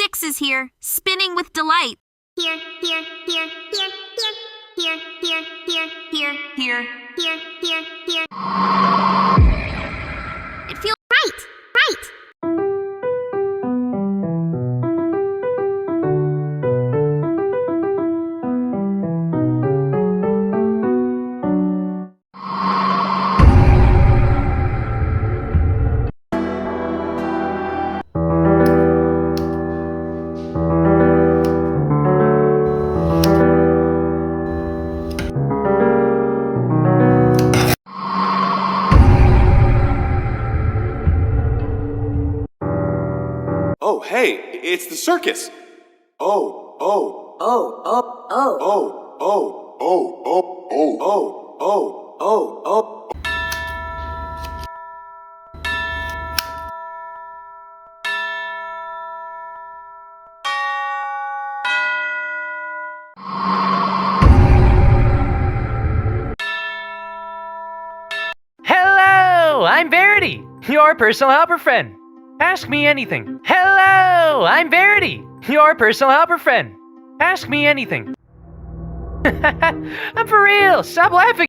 Six is here, spinning with delight. Here, here, here, here, here, here, here, here, here, here, here, here. It feels right, right. Oh, hey, it's the circus. Oh, oh, Oh, oh, oh. oh, oh, oh, oh, oh, oh, oh, oh, oh. Hello, I'm Verity, your personal helper friend. Ask me anything. Hello, I'm Verity, your personal helper friend. Ask me anything. I'm for real, stop laughing.